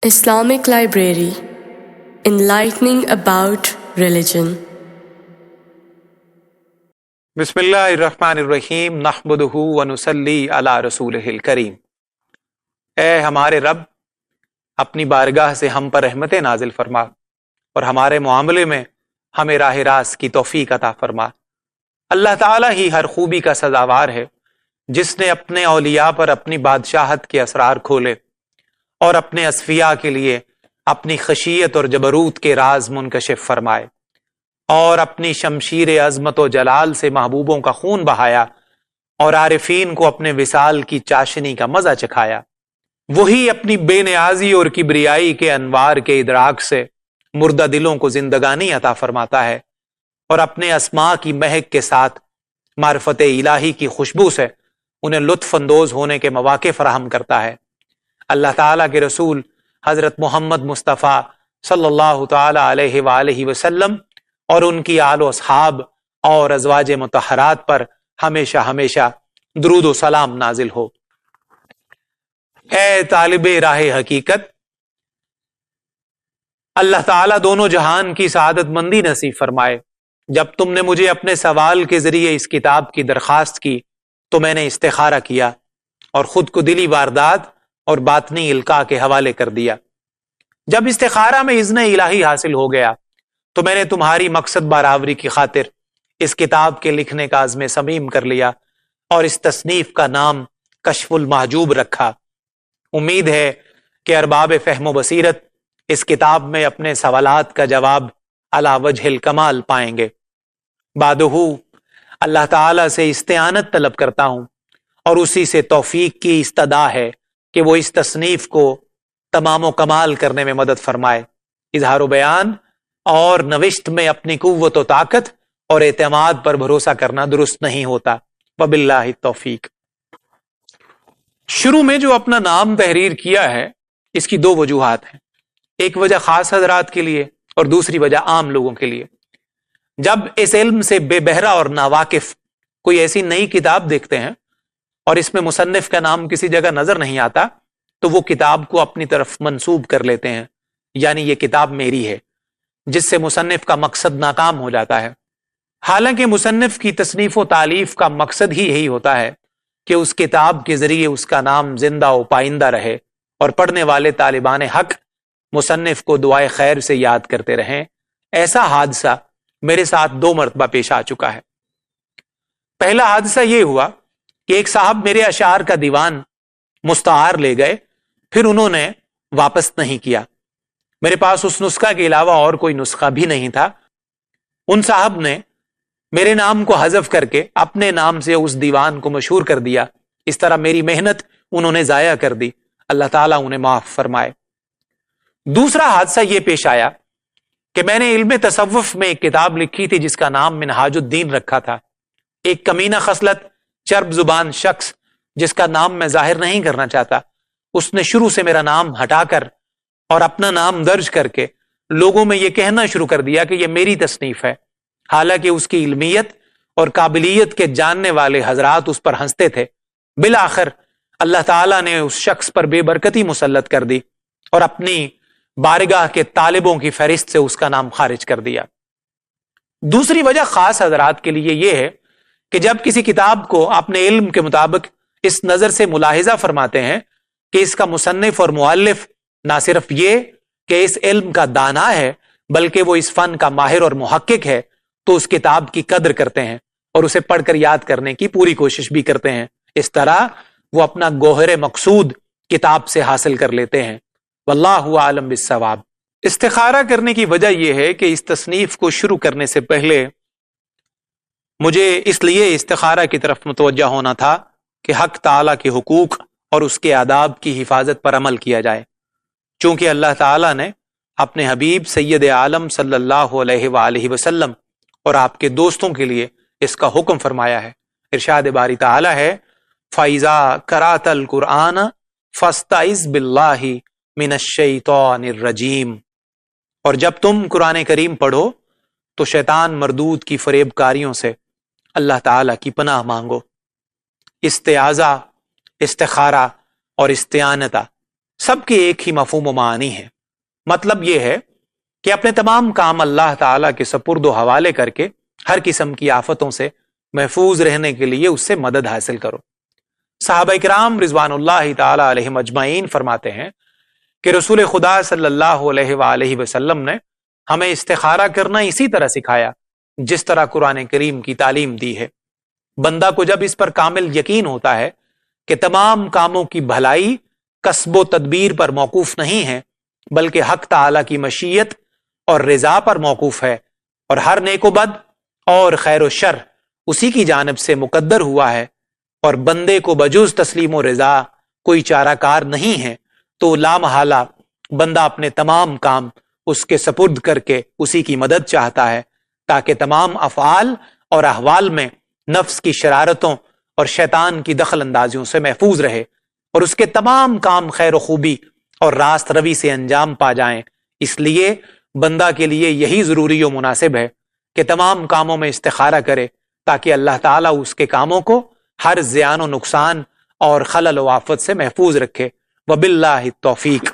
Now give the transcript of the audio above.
Islamic Library, enlightening about religion. बिस्मिल्लाहिर्रहमानिर्रहीम नहमदुहु व नुसल्ली अला रसूलिहिल करीम। ए हमारे रब, अपनी बारगाह से हम पर रहमतें नाजिल फरमा और हमारे मुआमले में हमें राह रास्त की तौफीक अता फरमा। अल्लाह ताला ही हर खूबी का सजावार है, जिसने अपने औलिया पर अपनी बादशाहत के असरार खोले और अपने असफिया के लिए अपनी खशियत और जबरूत के राज मुनकशिफ फरमाए और अपनी शमशीर अजमत व जलाल से महबूबों का खून बहाया और आरिफीन को अपने विसाल की चाशनी का मजा चखाया। वही अपनी बेनियाजी और किबरियाई के अनवार के इदराक से मुर्दा दिलों को जिंदगानी अता फरमाता है और अपने अस्मा की महक के साथ मार्फत इलाही की खुशबू से उन्हें लुत्फ अंदोज होने के मौके फराहम करता है। अल्लाह ताला के रसूल हजरत मोहम्मद मुस्तफ़ा सल्लल्लाहु ताला अलैहि वसल्लम और उनकी आलो असहाब और अज़वाज मुतहरात पर हमेशा हमेशा दुरूद व सलाम नाजिल हो। ए तालिबे राह हकीकत, अल्लाह ताला दोनों जहान की सआदत मंदी नसीब फरमाए। जब तुमने मुझे अपने सवाल के जरिए इस किताब की दरखास्त की तो मैंने इस्तिखारा किया और खुद को दिली वारदात और बातनी इल्का के हवाले कर दिया। जब इस्तिखारा में इज़्न इलाही हासिल हो गया तो मैंने तुम्हारी मकसद बारावरी की खातिर इस किताब के लिखने का अज़्म समीम कर लिया और इस तसनीफ का नाम कश्फुल महजूब रखा। उम्मीद है कि अरबाब फ़हम बसीरत इस किताब में अपने सवालात का जवाब अला वजहिल कमाल पाएंगे। बादहू अल्लाह ताला से इस्तिआनत तलब करता हूँ और उसी से तौफीक की इस्तदा है कि वो इस तसनीफ को तमाम कमाल करने में मदद फरमाए। इजहार बयान और नविश्त में अपनी कुव्वत व ताकत और एतमाद पर भरोसा करना दुरुस्त नहीं होता। वबिल्लाहि तौफीक। शुरू में जो अपना नाम तहरीर किया है, इसकी दो वजूहात हैं। एक वजह खास हजरात के लिए और दूसरी वजह आम लोगों के लिए। जब इस इल्म से बेबहरा और नावाकिफ कोई ऐसी नई किताब देखते हैं और इसमें मुसन्निफ का नाम किसी जगह नजर नहीं आता तो वो किताब को अपनी तरफ मंसूब कर लेते हैं, यानी ये किताब मेरी है, जिससे मुसन्निफ का मकसद नाकाम हो जाता है। हालांकि मुसन्निफ की तसनीफ व तालीफ का मकसद ही यही होता है कि उस किताब के जरिए उसका नाम जिंदा व पाइंदा रहे और पढ़ने वाले तालिबान हक मुसन्निफ को दुआए खैर से याद करते रहें। ऐसा हादसा मेरे साथ 2 मरतबा पेश आ चुका है। पहला हादसा यह हुआ कि एक साहब मेरे अशार का दीवान मुस्तार ले गए, फिर उन्होंने वापस नहीं किया। मेरे पास उस नुस्खा के अलावा और कोई नुस्खा भी नहीं था। उन साहब ने मेरे नाम को हज़फ करके अपने नाम से उस दीवान को मशहूर कर दिया। इस तरह मेरी मेहनत उन्होंने जाया कर दी। अल्लाह ताला उन्हें माफ फरमाए। दूसरा हादसा यह पेश आया कि मैंने इल्म तसव्वुफ में एक किताब लिखी थी जिसका नाम मिनहाजुद्दीन रखा था। एक कमीना खसलत चर्ब जुबान शख्स, जिसका नाम मैं जाहिर नहीं करना चाहता, उसने शुरू से मेरा नाम हटाकर और अपना नाम दर्ज करके लोगों में यह कहना शुरू कर दिया कि यह मेरी तसनीफ है। हालांकि उसकी इल्मियत और काबिलियत के जानने वाले हजरात उस पर हंसते थे। बिल आखिर अल्लाह ताला ने उस शख्स पर बेबरकती मुसल्लत कर दी और अपनी बारगाह के तालिबों की फहरिस्त से उसका नाम खारिज कर दिया। दूसरी वजह खास हजरात के लिए यह है कि जब किसी किताब को अपने इल्म के मुताबिक इस नजर से मुलाहिजा फरमाते हैं कि इसका मुसन्निफ और मुअल्लिफ ना सिर्फ ये कि इस इल्म का दाना है बल्कि वो इस फन का माहिर और मुहक्किक है, तो उस किताब की कद्र करते हैं और उसे पढ़कर याद करने की पूरी कोशिश भी करते हैं। इस तरह वो अपना गोहरे मकसूद किताब से हासिल कर लेते हैं। वल्लाहु आलम बिस्सवाब। इस्तिखारा करने की वजह यह है कि इस तसनीफ को शुरू करने से पहले मुझे इसलिए इस्तिखारा की तरफ मुतवज्जा होना था कि हक ताला के हुकूक और उसके आदाब की हिफाजत पर अमल किया जाए। चूंकि अल्लाह ताला ने अपने हबीब सैयद आलम सल्लल्लाहु अलैहि वसल्लम और आपके दोस्तों के लिए इसका हुक्म फरमाया है। इरशाद बारी ताला है, फ़इज़ा क़राअतल क़ुरआन फ़स्तइज़ बिल्लाहि मिनश्शैतानिर रजीम। और जब तुम कुरान करीम पढ़ो तो शैतान मरदूद की फरेबकारियों से अल्लाह ताला की पनाह मांगो। इस्तिआज़ा, इस्तिखारा और इस्तिआनता سب کے ایک ہی مفہوم و معنی ہے۔ مطلب یہ ہے کہ اپنے تمام کام اللہ تعالیٰ کے سپرد و حوالے کر کے ہر قسم کی آفتوں سے محفوظ رہنے کے لیے اس سے مدد حاصل کرو۔ صحابہ کرام رضوان اللہ تعالی علیہم اجمعین فرماتے ہیں کہ رسول خدا صلی اللہ علیہ وآلہ وسلم نے ہمیں استخارہ کرنا اسی طرح سکھایا جس طرح قرآن کریم کی تعلیم دی ہے۔ بندہ کو جب اس پر کامل یقین ہوتا ہے کہ تمام کاموں کی بھلائی کسب و تدبیر پر موقوف نہیں ہے بلکہ حق تعالی کی مشیت اور رضا پر موقوف ہے، اور ہر نیک و بد اور خیر و شر اسی کی جانب سے مقدر ہوا ہے، اور بندے کو بجز تسلیم و رضا کوئی چارہ کار نہیں ہے، تو لامحالہ بندہ اپنے تمام کام اس کے سپرد کر کے اسی کی مدد چاہتا ہے تاکہ تمام افعال اور احوال میں نفس کی شرارتوں اور شیطان کی دخل اندازیوں سے محفوظ رہے اور اس کے تمام کام خیر و خوبی اور راست روی سے انجام پا جائیں۔ اس لیے بندہ کے لیے یہی ضروری و مناسب ہے کہ تمام کاموں میں استخارہ کرے تاکہ اللہ تعالیٰ اس کے کاموں کو ہر زیان و نقصان اور خلل و آفت سے محفوظ رکھے۔ وباللہ التوفیق۔